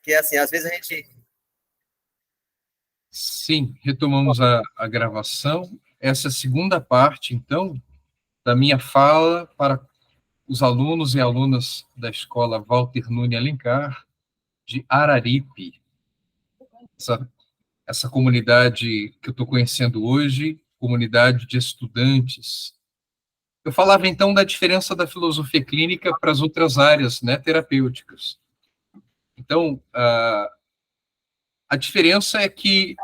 Porque, assim, às vezes a gente... Sim, retomamos a gravação. Essa segunda parte, então, da minha fala para os alunos e alunas da escola Walter Nune Alencar, de Araripe, essa comunidade que eu estou conhecendo hoje, comunidade de estudantes. Eu falava, então, da diferença da filosofia clínica para as outras áreas, né, terapêuticas. Então, a diferença é que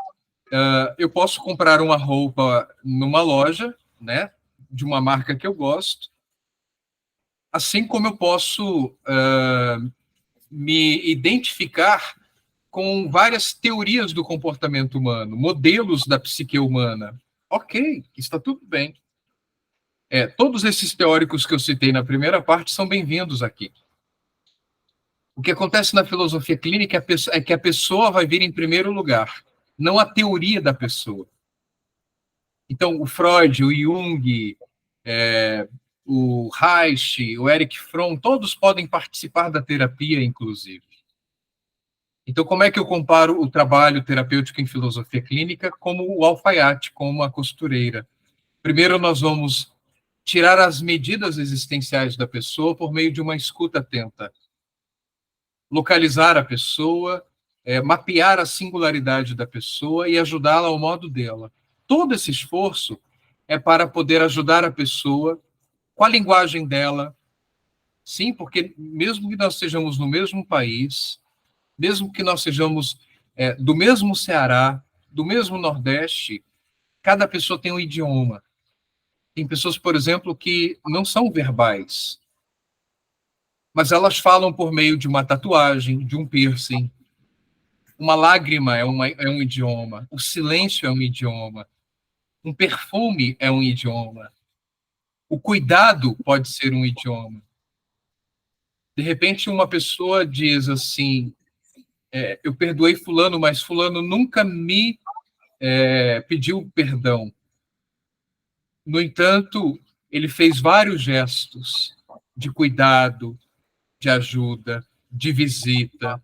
eu posso comprar uma roupa numa loja, né, de uma marca que eu gosto, assim como eu posso me identificar com várias teorias do comportamento humano, modelos da psique humana. Ok, está tudo bem. Todos esses teóricos que eu citei na primeira parte são bem-vindos aqui. O que acontece na filosofia clínica é que a pessoa vai vir em primeiro lugar, não a teoria da pessoa. Então, o Freud, o Jung, o Reich, o Erich Fromm, todos podem participar da terapia, inclusive. Então, como é que eu comparo o trabalho terapêutico em filosofia clínica como o alfaiate, como a costureira? Primeiro, nós vamos tirar as medidas existenciais da pessoa por meio de uma escuta atenta. Localizar a pessoa, mapear a singularidade da pessoa e ajudá-la ao modo dela. Todo esse esforço é para poder ajudar a pessoa com a linguagem dela. Sim, porque mesmo que nós estejamos no mesmo país, mesmo que nós sejamos do mesmo Ceará, do mesmo Nordeste, cada pessoa tem um idioma. Tem pessoas, por exemplo, que não são verbais, mas elas falam por meio de uma tatuagem, de um piercing. Uma lágrima é um idioma, o silêncio é um idioma, um perfume é um idioma, o cuidado pode ser um idioma. De repente, uma pessoa diz assim, eu perdoei fulano, mas fulano nunca me pediu perdão. No entanto, ele fez vários gestos de cuidado, de ajuda, de visita.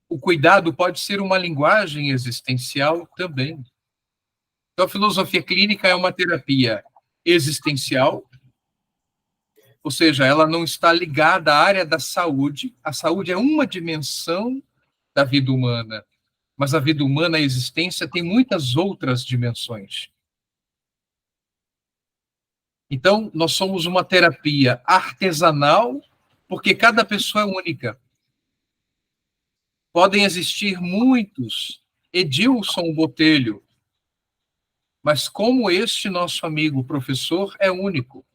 O cuidado pode ser uma linguagem existencial também. Então, a filosofia clínica é uma terapia existencial, ou seja, ela não está ligada à área da saúde. A saúde é uma dimensão da vida humana, mas a vida humana, a existência, tem muitas outras dimensões. Então, nós somos uma terapia artesanal, porque cada pessoa é única. Podem existir muitos Edilson Botelho, mas como este nosso amigo professor é único.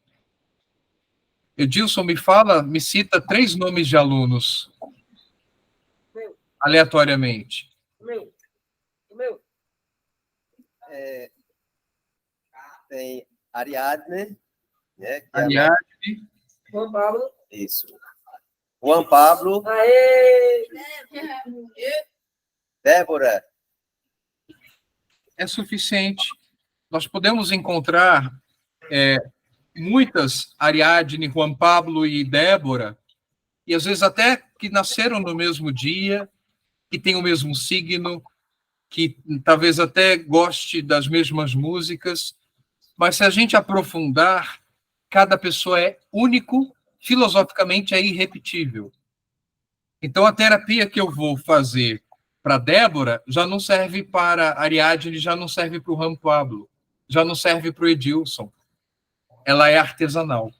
Edilson, me cita 3 nomes de alunos, aleatoriamente. Tem Ariadne, né? Ariadne. Juan Pablo. Isso. Juan Pablo. Aê! Débora. É suficiente. Nós podemos encontrar muitas Ariadne, Juan Pablo e Débora, e às vezes até que nasceram no mesmo dia, que têm o mesmo signo, que talvez até goste das mesmas músicas, mas se a gente aprofundar, cada pessoa é único, filosoficamente é irrepetível. Então, a terapia que eu vou fazer para Débora já não serve para Ariadne, já não serve para o Juan Pablo, já não serve para o Edilson. Ela é artesanal.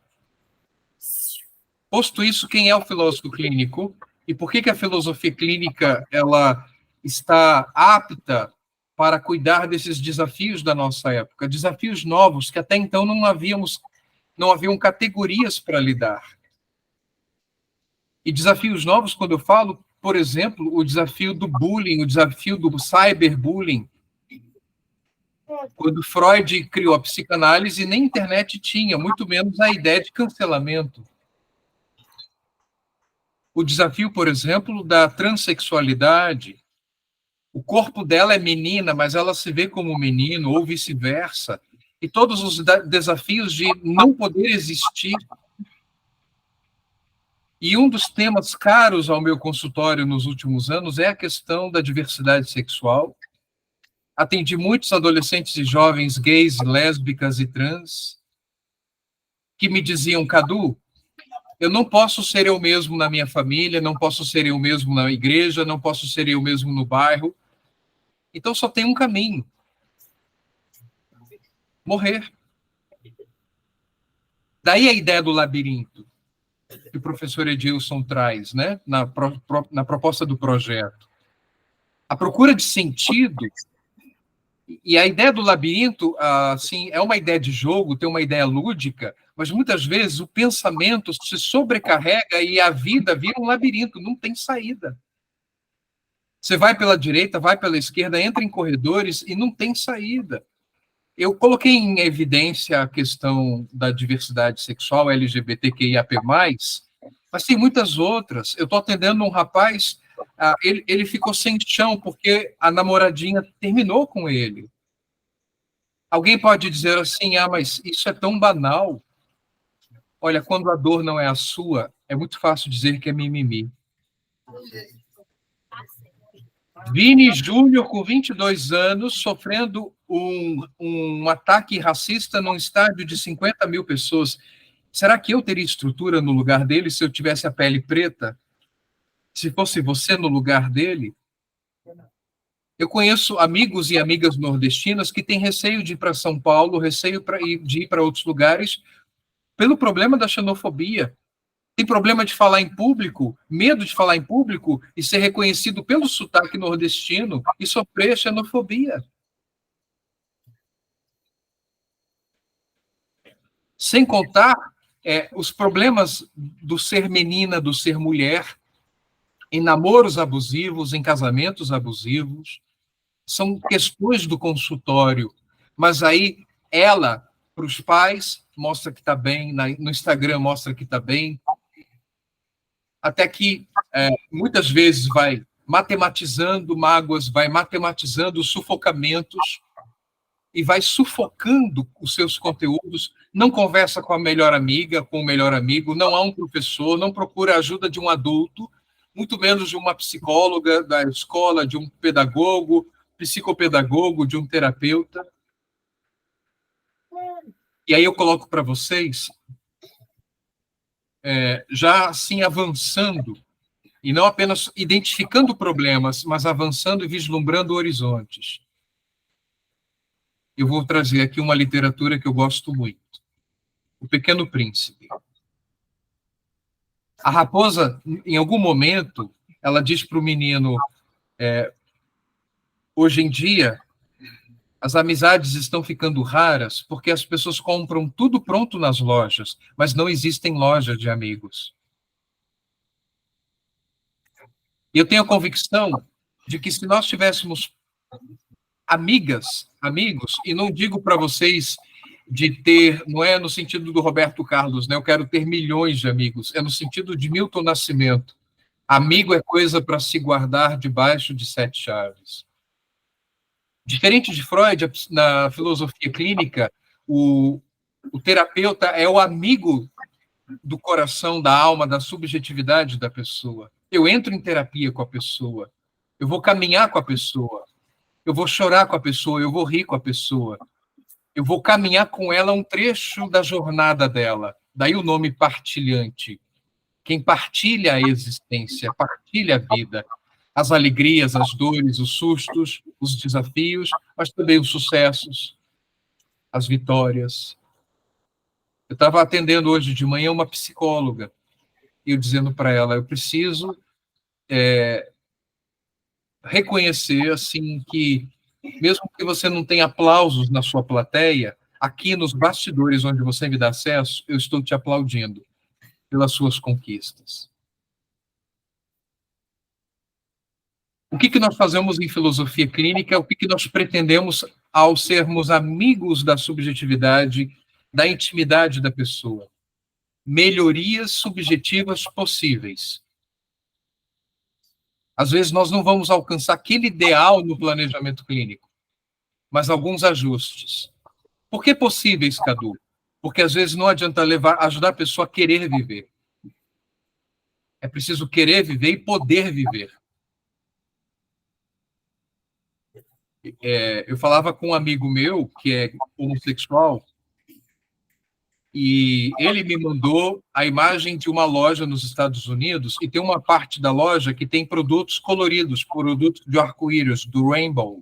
Posto isso, quem é o filósofo clínico? E por que a filosofia clínica ela está apta para cuidar desses desafios da nossa época? Desafios novos que até então não haviam categorias para lidar. E desafios novos, quando eu falo, por exemplo, o desafio do bullying, o desafio do cyberbullying. Quando Freud criou a psicanálise, nem internet tinha, muito menos a ideia de cancelamento. O desafio, por exemplo, da transexualidade. O corpo dela é menina, mas ela se vê como menino, ou vice-versa. E todos os desafios de não poder existir. E um dos temas caros ao meu consultório nos últimos anos é a questão da diversidade sexual. Atendi muitos adolescentes e jovens gays, lésbicas e trans que me diziam: Cadu, eu não posso ser eu mesmo na minha família, não posso ser eu mesmo na igreja, não posso ser eu mesmo no bairro. Então só tem um caminho: morrer. Daí a ideia do labirinto que o professor Edilson traz, né, na proposta do projeto. A procura de sentido. E a ideia do labirinto, assim, é uma ideia de jogo, tem uma ideia lúdica, mas muitas vezes o pensamento se sobrecarrega e a vida vira um labirinto, não tem saída. Você vai pela direita, vai pela esquerda, entra em corredores e não tem saída. Eu coloquei em evidência a questão da diversidade sexual LGBTQIAP+, mas tem muitas outras. Eu estou atendendo um rapaz, ele ficou sem chão porque a namoradinha terminou com ele. Alguém pode dizer assim: mas isso é tão banal. Olha, quando a dor não é a sua, é muito fácil dizer que é mimimi. Vini Júnior, com 22 anos, sofrendo um ataque racista num estádio de 50 mil pessoas. Será que eu teria estrutura no lugar dele se eu tivesse a pele preta? Se fosse você no lugar dele? Eu conheço amigos e amigas nordestinas que têm receio de ir para São Paulo, receio de ir para outros lugares, pelo problema da xenofobia. Tem problema de falar em público, medo de falar em público e ser reconhecido pelo sotaque nordestino e sofrer xenofobia. Sem contar os problemas do ser menina, do ser mulher, em namoros abusivos, em casamentos abusivos. São questões do consultório. Mas aí ela, para os pais, mostra que está bem, no Instagram mostra que está bem, até que muitas vezes vai matematizando mágoas, vai matematizando sufocamentos e vai sufocando os seus conteúdos, não conversa com a melhor amiga, com o melhor amigo, não há um professor, não procura a ajuda de um adulto, muito menos de uma psicóloga da escola, de um pedagogo, psicopedagogo, de um terapeuta. E aí eu coloco para vocês, já assim avançando, e não apenas identificando problemas, mas avançando e vislumbrando horizontes. Eu vou trazer aqui uma literatura que eu gosto muito. O Pequeno Príncipe. A raposa, em algum momento, ela diz para o menino, hoje em dia, as amizades estão ficando raras porque as pessoas compram tudo pronto nas lojas, mas não existem lojas de amigos. Eu tenho a convicção de que se nós tivéssemos amigas, amigos, e não digo para vocês de ter, não é no sentido do Roberto Carlos, né? Eu quero ter milhões de amigos, é no sentido de Milton Nascimento. Amigo é coisa para se guardar debaixo de 7 chaves. Diferente de Freud, na filosofia clínica, o terapeuta é o amigo do coração, da alma, da subjetividade da pessoa. Eu entro em terapia com a pessoa, eu vou caminhar com a pessoa, eu vou chorar com a pessoa, eu vou rir com a pessoa, eu vou caminhar com ela um trecho da jornada dela. Daí o nome partilhante. Quem partilha a existência, partilha a vida, as alegrias, as dores, os sustos, os desafios, mas também os sucessos, as vitórias. Eu estava atendendo hoje de manhã uma psicóloga, e eu dizendo para ela, eu preciso reconhecer assim que, mesmo que você não tenha aplausos na sua plateia, aqui nos bastidores onde você me dá acesso, eu estou te aplaudindo pelas suas conquistas. O que nós fazemos em filosofia clínica? O que nós pretendemos ao sermos amigos da subjetividade, da intimidade da pessoa? Melhorias subjetivas possíveis. Às vezes nós não vamos alcançar aquele ideal no planejamento clínico, mas alguns ajustes. Por que possíveis, Cadu? Porque às vezes não adianta ajudar a pessoa a querer viver. É preciso querer viver e poder viver. Eu falava com um amigo meu, que é homossexual, e ele me mandou a imagem de uma loja nos Estados Unidos, e tem uma parte da loja que tem produtos coloridos, produtos de arco-íris, do Rainbow.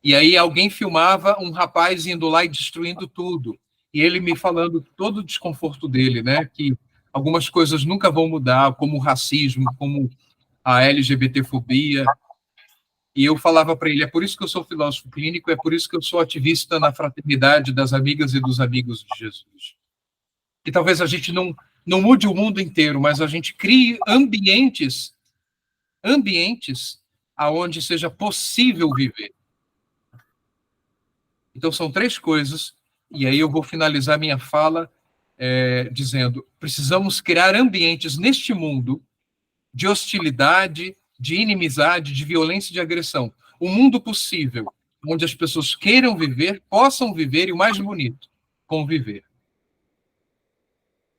E aí alguém filmava um rapaz indo lá e destruindo tudo. E ele me falando todo o desconforto dele, né? Que algumas coisas nunca vão mudar, como o racismo, como a LGBTfobia. E eu falava para ele, é por isso que eu sou filósofo clínico, é por isso que eu sou ativista na fraternidade das amigas e dos amigos de Jesus. Que talvez a gente não mude o mundo inteiro, mas a gente crie ambientes aonde seja possível viver. Então, são 3 coisas, e aí eu vou finalizar minha fala dizendo, precisamos criar ambientes neste mundo de hostilidade, de inimizade, de violência e de agressão. Um mundo possível, onde as pessoas queiram viver, possam viver, e o mais bonito, conviver.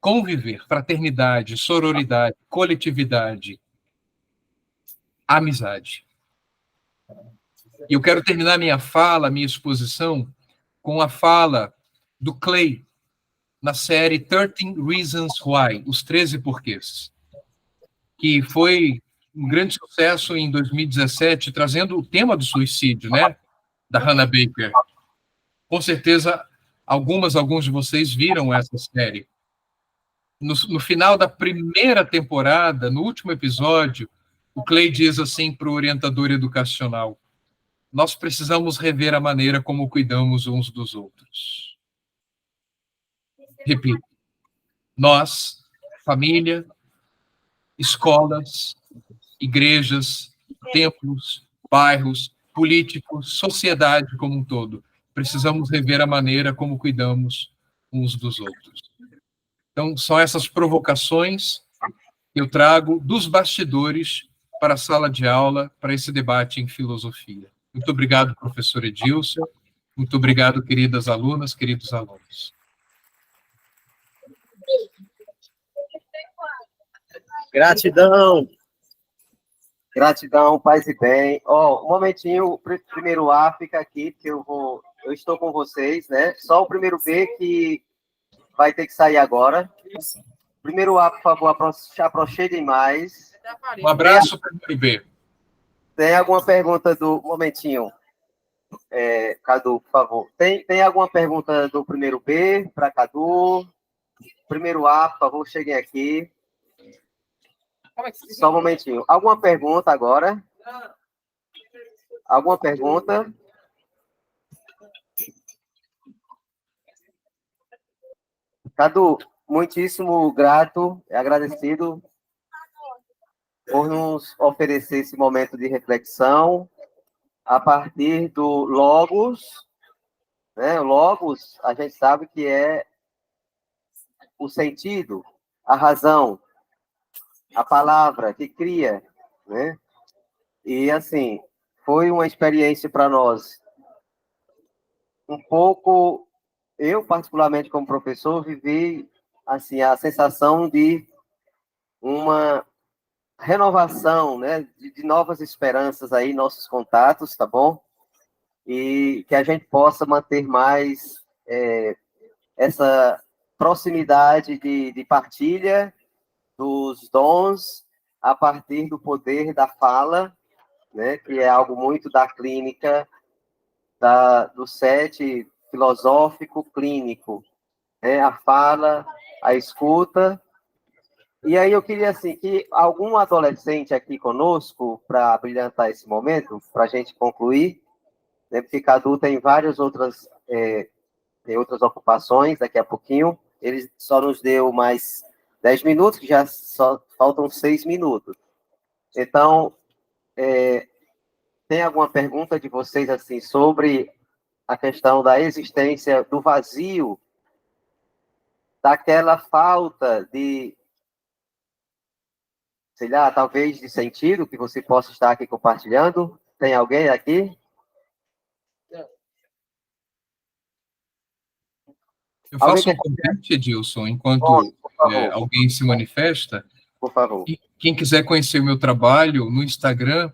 Conviver, fraternidade, sororidade, coletividade, amizade. E eu quero terminar minha fala, minha exposição, com a fala do Clay, na série 13 Reasons Why, os 13 porquês, que foi um grande sucesso em 2017, trazendo o tema do suicídio, né, da Hannah Baker. Com certeza, alguns de vocês viram essa série. No final da primeira temporada, no último episódio, o Clay diz assim para o orientador educacional, nós precisamos rever a maneira como cuidamos uns dos outros. Repito, nós, família, escolas, igrejas, templos, bairros, políticos, sociedade como um todo, precisamos rever a maneira como cuidamos uns dos outros. Então, são essas provocações que eu trago dos bastidores para a sala de aula, para esse debate em filosofia. Muito obrigado, professor Edilson. Muito obrigado, queridas alunas, queridos alunos. Gratidão. Gratidão, paz e bem. Um momentinho, o primeiro A fica aqui, porque eu estou com vocês, né? Só o primeiro B que vai ter que sair agora. Primeiro A, por favor, aproxime mais. Um abraço para o primeiro B. Tem alguma pergunta do... Momentinho. Cadu, por favor. Tem alguma pergunta do primeiro B para Cadu? Primeiro A, por favor, cheguem aqui. Só um momentinho. Alguma pergunta agora? Alguma pergunta? Cadu, muitíssimo grato e agradecido por nos oferecer esse momento de reflexão a partir do Logos, né? O Logos, a gente sabe que é o sentido, a razão, a palavra que cria, né? E, assim, foi uma experiência para nós um pouco... Eu, particularmente, como professor, vivi, assim, a sensação de uma renovação, né? De novas esperanças aí, nossos contatos, tá bom? E que a gente possa manter mais essa proximidade de partilha dos dons a partir do poder da fala, né, que é algo muito da clínica, do set filosófico clínico, né, a fala, a escuta. E aí eu queria, assim, que algum adolescente aqui conosco, para brilhantar esse momento, para a gente concluir, né, porque Cadu tem várias outras, tem outras ocupações daqui a pouquinho, ele só nos deu mais 10 minutos, que já só faltam 6 minutos. Então, tem alguma pergunta de vocês, assim, sobre a questão da existência do vazio, daquela falta de, sei lá, talvez de sentido que você possa estar aqui compartilhando? Tem alguém aqui? Eu faço um convite, Edilson, enquanto alguém se manifesta, por favor. E quem quiser conhecer o meu trabalho no Instagram,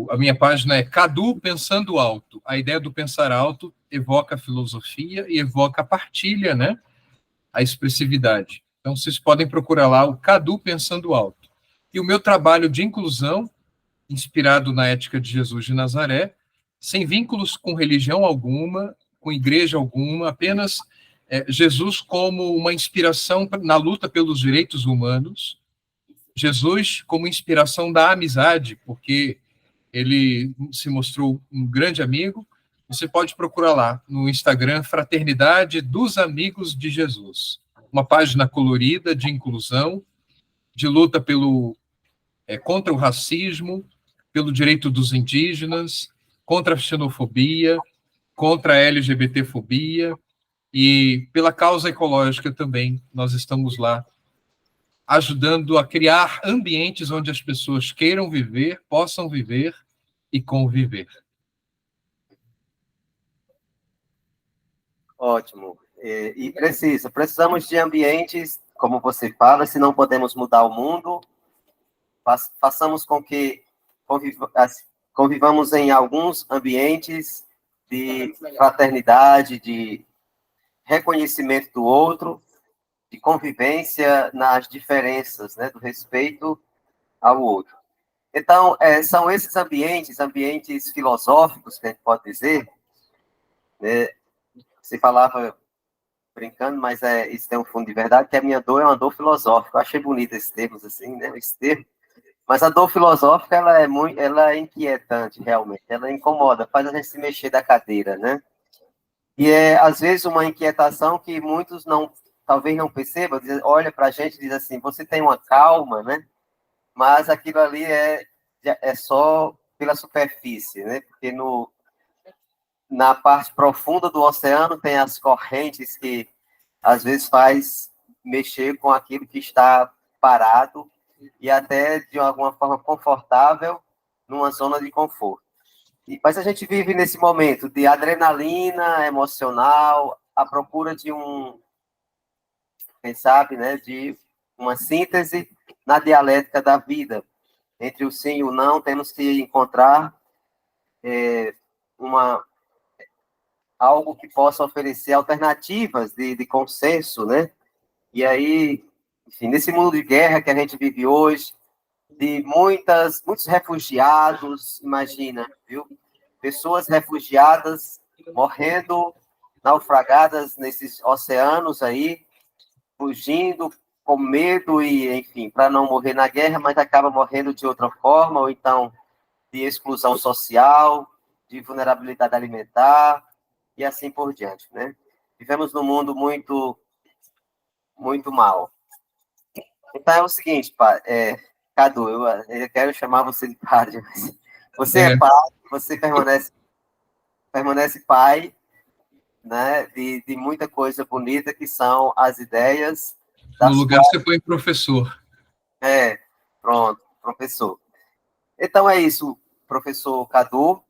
a minha página é Cadu Pensando Alto. A ideia do pensar alto evoca a filosofia e evoca a partilha, né? A expressividade. Então, vocês podem procurar lá o Cadu Pensando Alto. E o meu trabalho de inclusão, inspirado na ética de Jesus de Nazaré, sem vínculos com religião alguma, com igreja alguma, apenas Jesus como uma inspiração na luta pelos direitos humanos, Jesus como inspiração da amizade, porque ele se mostrou um grande amigo. Você pode procurar lá no Instagram Fraternidade dos Amigos de Jesus. Uma página colorida de inclusão, de luta contra o racismo, pelo direito dos indígenas, contra a xenofobia, contra a LGBTfobia e pela causa ecológica também. Nós estamos lá ajudando a criar ambientes onde as pessoas queiram viver, possam viver e conviver. Ótimo. E precisamos de ambientes, como você fala, se não podemos mudar o mundo, façamos com que convivamos em alguns ambientes de fraternidade, de reconhecimento do outro, de convivência nas diferenças, né, do respeito ao outro. Então, são esses ambientes filosóficos, que a gente pode dizer, né? Você falava brincando, mas isso tem um fundo de verdade, que a minha dor é uma dor filosófica. Eu achei bonito esses termos assim, né? Esse termo. Mas a dor filosófica, ela é inquietante, realmente. Ela incomoda, faz a gente se mexer da cadeira, né? E às vezes, uma inquietação que muitos talvez não percebam, olha para a gente e diz assim, você tem uma calma, né? Mas aquilo ali é só pela superfície, né? Porque na parte profunda do oceano tem as correntes que às vezes faz mexer com aquilo que está parado e até de alguma forma confortável numa zona de conforto. Mas a gente vive nesse momento de adrenalina emocional, à procura de quem sabe, né, de uma síntese na dialética da vida. Entre o sim e o não, temos que encontrar algo que possa oferecer alternativas de consenso, né? E aí, enfim, nesse mundo de guerra que a gente vive hoje, de muitos refugiados, imagina, viu? Pessoas refugiadas morrendo, naufragadas nesses oceanos aí, fugindo com medo e, enfim, para não morrer na guerra, mas acaba morrendo de outra forma, ou então de exclusão social, de vulnerabilidade alimentar, e assim por diante, né? Vivemos num mundo muito, muito mal. Então é o seguinte, Cadu, eu quero chamar você de padre, mas você é pai, você permanece pai, né, de muita coisa bonita que são as ideias. No lugar você põe professor. Pronto, professor. Então é isso, professor Cadu.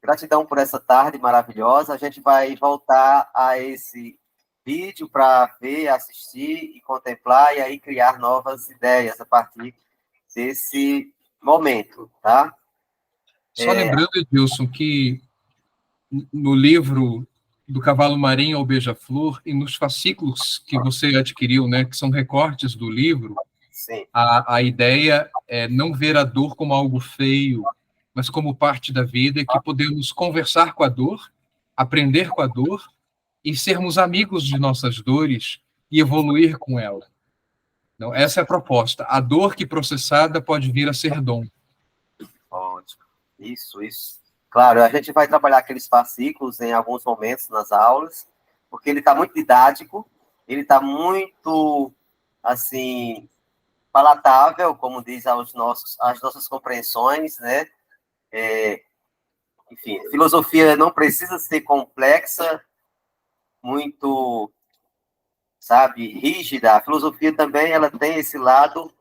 Gratidão por essa tarde maravilhosa. A gente vai voltar a esse vídeo para ver, assistir e contemplar e aí criar novas ideias a partir desse momento, tá? Só lembrando, Edilson, que no livro do Cavalo Marinho ao Beija-Flor e nos fascículos que você adquiriu, né, que são recortes do livro, sim, a ideia é não ver a dor como algo feio, mas como parte da vida e que podemos conversar com a dor, aprender com a dor e sermos amigos de nossas dores e evoluir com ela. Então, essa é a proposta. A dor que processada pode vir a ser dom. ótimo. Isso. Claro, a gente vai trabalhar aqueles fascículos em alguns momentos nas aulas, porque ele está muito didático, ele está muito, assim, palatável, como diz as nossas compreensões, né? Enfim, filosofia não precisa ser complexa, muito, sabe, rígida. A filosofia também ela tem esse lado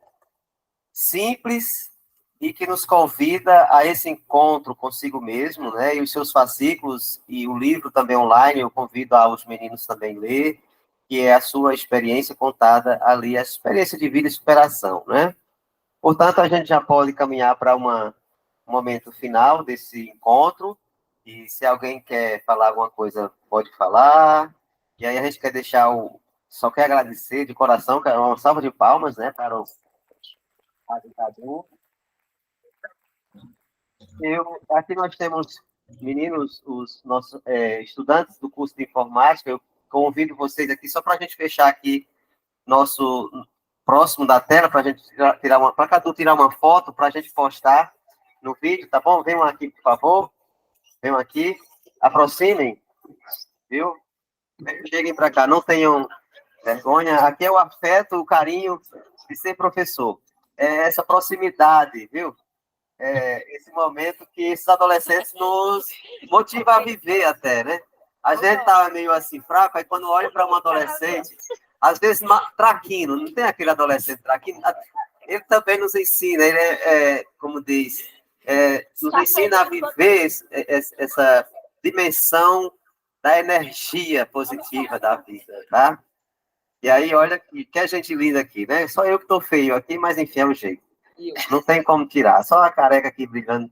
simples e que nos convida a esse encontro consigo mesmo, né? E os seus fascículos e o livro também online, eu convido aos meninos também a ler. que é a sua experiência contada ali, a experiência de vida e superação, né? Portanto, a gente já pode caminhar para um momento final desse encontro, e se alguém quer falar alguma coisa, pode falar, e aí a gente quer só quer agradecer de coração, uma salva de palmas, né, para o Padre Cadu. Aqui nós temos meninos, os nossos estudantes do curso de informática. Eu convido vocês aqui só para a gente fechar aqui nosso próximo da tela, para a gente para Cadu tirar uma foto para a gente postar no vídeo, tá bom? Venham aqui, por favor. Venham aqui, aproximem, viu? Cheguem para cá, não tenham vergonha. Aqui é o afeto, o carinho de ser professor. É essa proximidade, viu? Esse momento que esses adolescentes nos motivam a viver até, né? A gente tá meio assim fraco, aí quando olha para um adolescente, às vezes traquino, não tem aquele adolescente traquino, ele também nos ensina, ele como diz, nos ensina a viver essa dimensão da energia positiva da vida, tá? E aí, olha que gente linda aqui, né? Só eu que tô feio aqui, mas enfim, é o jeito. Não tem como tirar, só a careca aqui brilhando.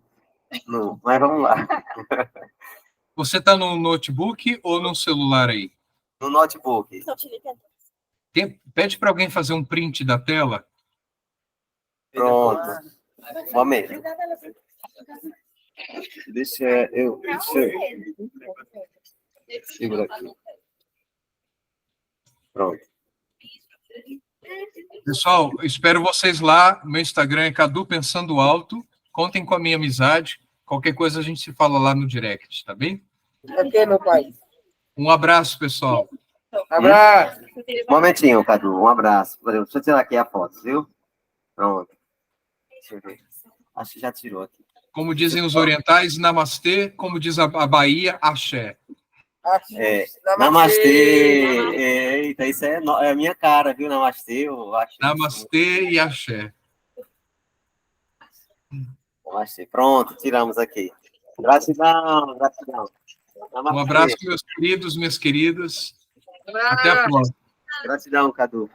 Mas vamos lá. Você está no notebook ou no celular aí? No notebook. Pede para alguém fazer um print da tela. Pronto. Um momento. Deixa eu. Segura aqui. Pronto. Pessoal, espero vocês lá. Meu Instagram é Cadu Pensando Alto. Contem com a minha amizade. Qualquer coisa a gente se fala lá no direct, tá bem? Ok, meu pai. Um abraço, pessoal. Abraço. Um momentinho, Cadu. Um abraço. Deixa eu tirar aqui a foto, viu? Pronto. Deixa eu ver. Acho que já tirou aqui. Como dizem os orientais, namastê. Como diz a Bahia, axé. Namastê. Eita, isso é a minha cara, viu? Namastê. Eu acho Namastê e axé. Namastê. Pronto, tiramos aqui. Gratidão, gratidão. Um abraço, meus queridos, minhas queridas. Até a próxima. Gratidão, Cadu.